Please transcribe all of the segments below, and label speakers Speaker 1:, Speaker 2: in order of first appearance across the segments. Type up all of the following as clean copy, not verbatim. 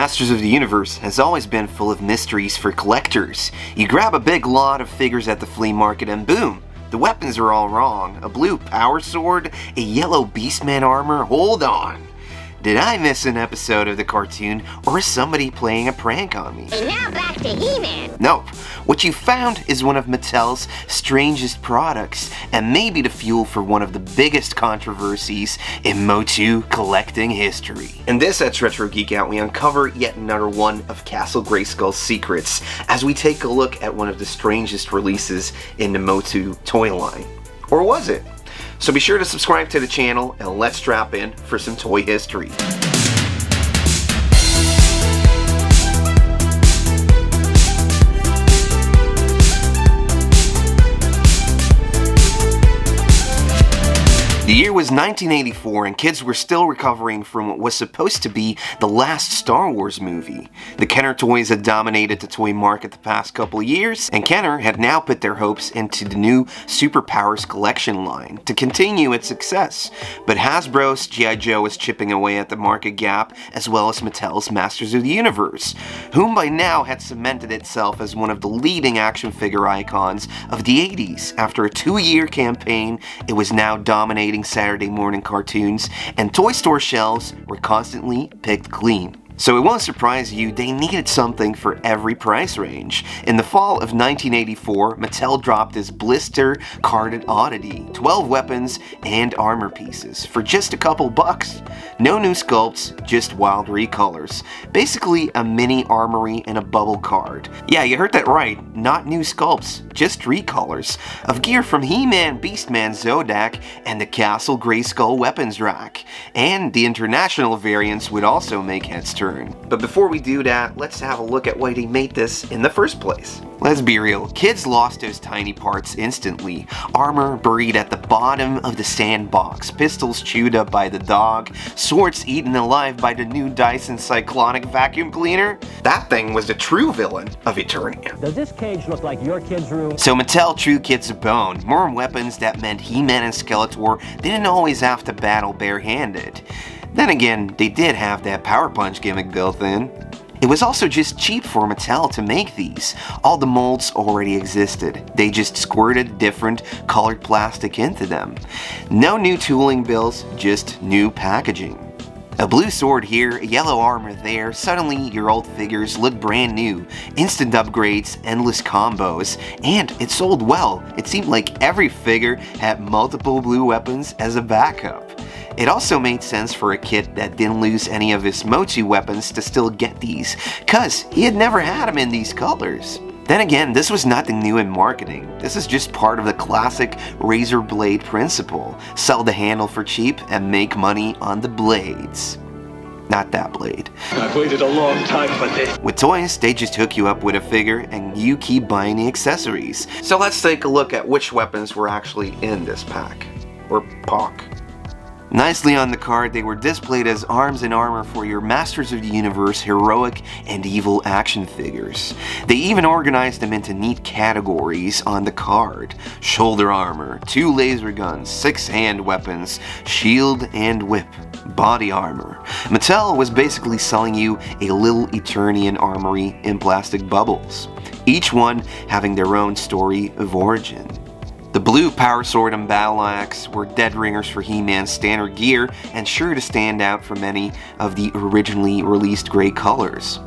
Speaker 1: Masters of the Universe has always been full of mysteries for collectors. You grab a big lot of figures at the flea market and boom, the weapons are all wrong. A blue power sword, a yellow Beastman armor, hold on. Did I miss an episode of the cartoon, or is somebody playing a prank on me?
Speaker 2: And now back to He-Man.
Speaker 1: Nope. What you found is one of Mattel's strangest products, and maybe the fuel for one of the biggest controversies in MOTU collecting history. In this That's Retro Geek Out, we uncover yet another one of Castle Grayskull's secrets, as we take a look at one of the strangest releases in the MOTU toy line. Or was it? So be sure to subscribe to the channel, and let's drop in for some toy history. The year was 1984 and kids were still recovering from what was supposed to be the last Star Wars movie. The Kenner toys had dominated the toy market the past couple of years, and Kenner had now put their hopes into the new Superpowers collection line to continue its success. But Hasbro's G.I. Joe was chipping away at the market gap, as well as Mattel's Masters of the Universe, whom by now had cemented itself as one of the leading action figure icons of the 80s. After a 2-year campaign, it was now dominating Saturday morning cartoons, and toy store shelves were constantly picked clean. So it won't surprise you, they needed something for every price range. In the fall of 1984, Mattel dropped this blister carded oddity, 12 weapons and armor pieces, for just a couple bucks. No new sculpts, just wild recolors. Basically a mini armory and a bubble card. Yeah, you heard that right, not new sculpts, just recolors of gear from He-Man, Beastman, Zodak, and the Castle Grayskull weapons rack. And the international variants would also make heads turn. But before we do that, let's have a look at why they made this in the first place. Let's be real, kids lost those tiny parts instantly. Armor buried at the bottom of the sandbox, pistols chewed up by the dog, swords eaten alive by the new Dyson Cyclonic vacuum cleaner. That thing was the true villain of Eternia.
Speaker 3: Does this cage look like your kid's room?
Speaker 1: So Mattel true kids a bone. More weapons that meant He-Man and Skeletor didn't always have to battle barehanded. Then again, they did have that Power Punch gimmick built in. It was also just cheap for Mattel to make these. All the molds already existed. They just squirted different colored plastic into them. No new tooling bills, just new packaging. A blue sword here, a yellow armor there, suddenly your old figures look brand new. Instant upgrades, endless combos, and it sold well. It seemed like every figure had multiple blue weapons as a backup. It also made sense for a kid that didn't lose any of his MOTU weapons to still get these, cause he had never had them in these colors. Then again, this was nothing new in marketing. This is just part of the classic razor blade principle. Sell the handle for cheap and make money on the blades. Not that blade.
Speaker 4: I've waited a long time for this.
Speaker 1: With toys, they just hook you up with a figure and you keep buying the accessories. So let's take a look at which weapons were actually in this pack. Or POC. Nicely on the card, they were displayed as arms and armor for your Masters of the Universe heroic and evil action figures. They even organized them into neat categories on the card. Shoulder armor, 2 laser guns, 6 hand weapons, shield and whip, body armor. Mattel was basically selling you a little Eternian armory in plastic bubbles, each one having their own story of origin. The blue power sword and battle axe were dead ringers for He-Man's standard gear and sure to stand out from any of the originally released gray colors.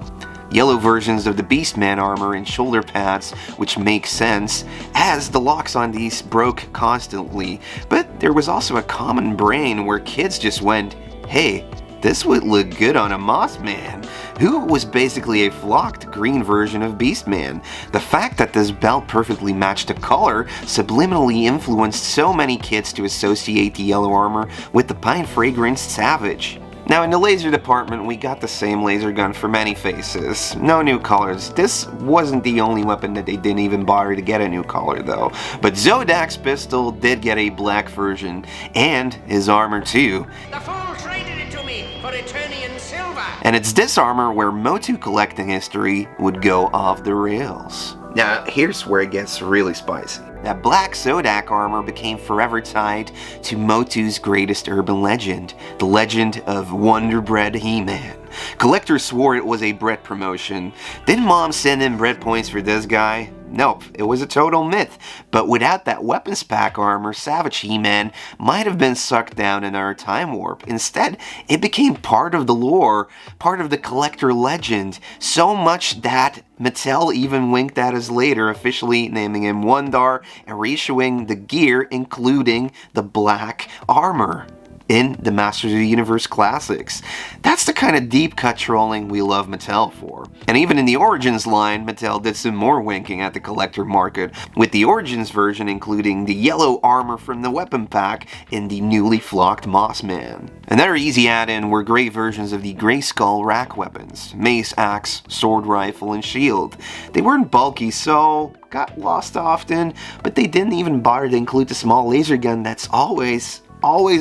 Speaker 1: Yellow versions of the Beastman armor and shoulder pads, which makes sense, as the locks on these broke constantly, but there was also a common brain where kids just went, hey, this would look good on a Mossman, who was basically a flocked green version of Beastman. The fact that this belt perfectly matched the color subliminally influenced so many kids to associate the yellow armor with the pine fragranced Savage. Now in the laser department, we got the same laser gun for many faces. No new colors. This wasn't the only weapon that they didn't even bother to get a new color though. But Zodak's pistol did get a black version, and his armor too.
Speaker 2: The fool traded it to me for Eternian silver.
Speaker 1: And it's this armor where MOTU collecting history would go off the rails. Now here's where it gets really spicy. that black Zodak armor became forever tied to MOTU's greatest urban legend, the legend of Wonderbread He-Man. Collectors swore it was a bread promotion. Didn't Mom send in bread points for this guy? Nope, it was a total myth. But without that weapons pack armor, Savage He-Man might have been sucked down in our time warp. Instead, it became part of the lore, part of the collector legend, so much that Mattel even winked at us later, officially naming him Wondar and reissuing the gear, including the black armor in the Masters of the Universe Classics. That's the kind of deep cut trolling we love Mattel for. And even in the Origins line, Mattel did some more winking at the collector market, with the Origins version including the yellow armor from the weapon pack in the newly flocked Mossman. Another easy add-in were gray versions of the Grayskull rack weapons: mace, axe, sword, rifle, and shield. They weren't bulky, so got lost often, but they didn't even bother to include the small laser gun that's always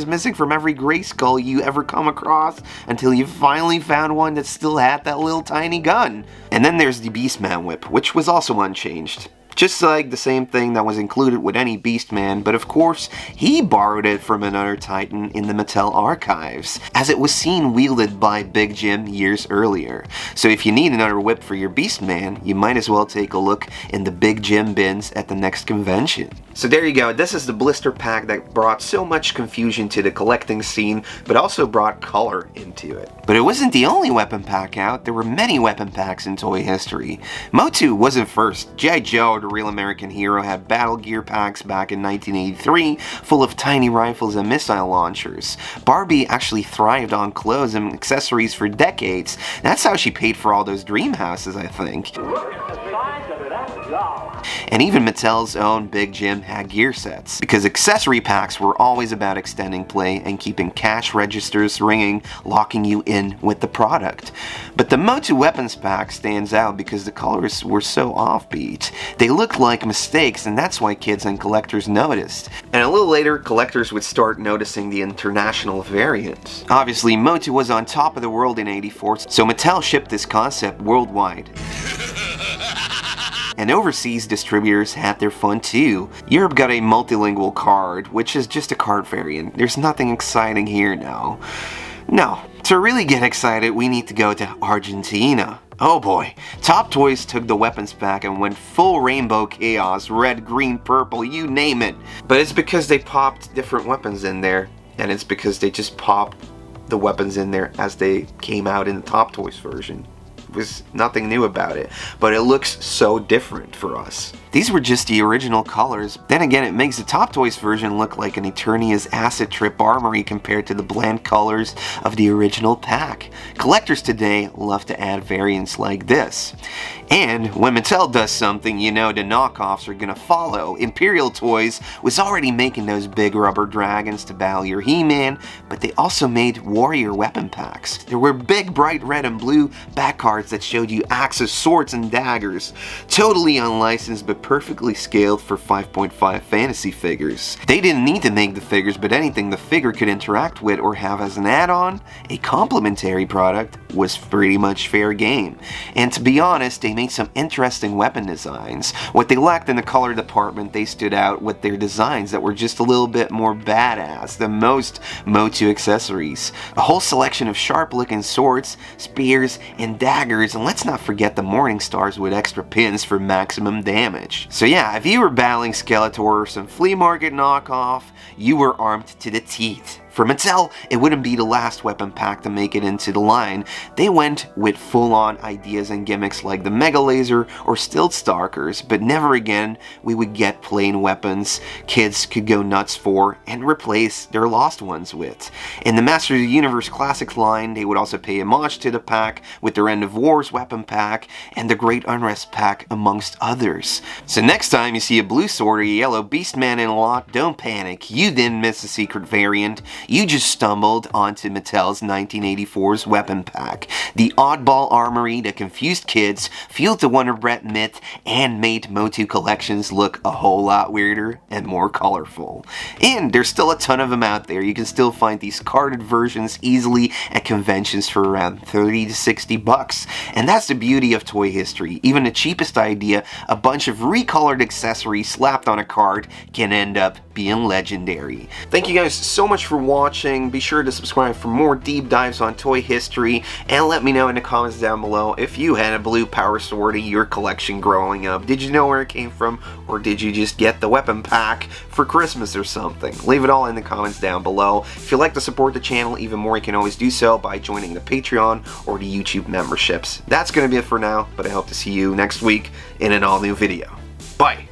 Speaker 1: missing from every Grayskull you ever come across, until you finally found one that still had that little tiny gun. And then there's the Beastman whip, which was also unchanged. Just like the same thing that was included with any Beastman, but of course, he borrowed it from another Titan in the Mattel archives, as it was seen wielded by Big Jim years earlier. So if you need another whip for your Beastman, you might as well take a look in the Big Jim bins at the next convention. So there you go, this is the blister pack that brought so much confusion to the collecting scene, but also brought color into it. But it wasn't the only weapon pack out, there were many weapon packs in toy history. MOTU wasn't first. G.I. Joe, the Real American Hero, had battle gear packs back in 1983, full of tiny rifles and missile launchers. Barbie actually thrived on clothes and accessories for decades. That's how she paid for all those dream houses, I think. And even Mattel's own Big Jim had gear sets, because accessory packs were always about extending play and keeping cash registers ringing, locking you in with the product. But the MOTU weapons pack stands out because the colors were so offbeat. They looked like mistakes, and that's why kids and collectors noticed. And a little later, collectors would start noticing the international variants. Obviously, MOTU was on top of the world in '84, so Mattel shipped this concept worldwide. And overseas distributors had their fun too. Europe got a multilingual card, which is just a card variant. There's nothing exciting here now. No, to really get excited, we need to go to Argentina. Oh boy, Top Toys took the weapons pack and went full rainbow chaos, red, green, purple, you name it. But it's because they popped different weapons in there, and it's because they just popped the weapons in there as they came out in the Top Toys version. Was nothing new about it, but it looks so different for us. These were just the original colors. Then again, it makes the Top Toys version look like an Eternia's acid trip armory compared to the bland colors of the original pack. Collectors today love to add variants like this. And when Mattel does something, you know the knockoffs are gonna follow. Imperial Toys was already making those big rubber dragons to battle your He-Man, but they also made warrior weapon packs. There were big bright red and blue back cards that showed you axes, swords, and daggers. Totally unlicensed, but perfectly scaled for 5.5 fantasy figures. They didn't need to make the figures, but anything the figure could interact with or have as an add-on, a complementary product, was pretty much fair game. And to be honest, they made some interesting weapon designs. What they lacked in the color department, they stood out with their designs that were just a little bit more badass than most MOTU accessories. A whole selection of sharp-looking swords, spears, and daggers, and let's not forget the Morning Stars with extra pins for maximum damage. So yeah, if you were battling Skeletor or some flea market knockoff, you were armed to the teeth. For Mattel, it wouldn't be the last weapon pack to make it into the line. They went with full-on ideas and gimmicks like the Mega Laser or Stilt Stalkers, but never again we would get plain weapons kids could go nuts for and replace their lost ones with. In the Masters of the Universe Classics line, they would also pay homage to the pack with their End of Wars weapon pack and the Great Unrest pack, amongst others. So next time you see a blue sword or a yellow Beastman in a lot, don't panic. You didn't miss a secret variant. you just stumbled onto Mattel's 1984's weapon pack. The oddball armory that confused kids, fueled the Wonderbread myth, and made MOTU collections look a whole lot weirder and more colorful. And there's still a ton of them out there. You can still find these carded versions easily at conventions for around 30 to 60 bucks. And that's the beauty of toy history. Even the cheapest idea, a bunch of recolored accessories slapped on a card, can end up being legendary. Thank you guys so much for watching. Be sure to subscribe for more deep dives on toy history, and let me know in the comments down below if you had a blue power sword in your collection growing up. Did you know where it came from, or did you just get the weapon pack for Christmas or something? Leave it all in the comments down below. If you'd like to support the channel even more, you can always do so by joining the Patreon or the YouTube memberships. That's going to be it for now, but I hope to see you next week in an all-new video. Bye!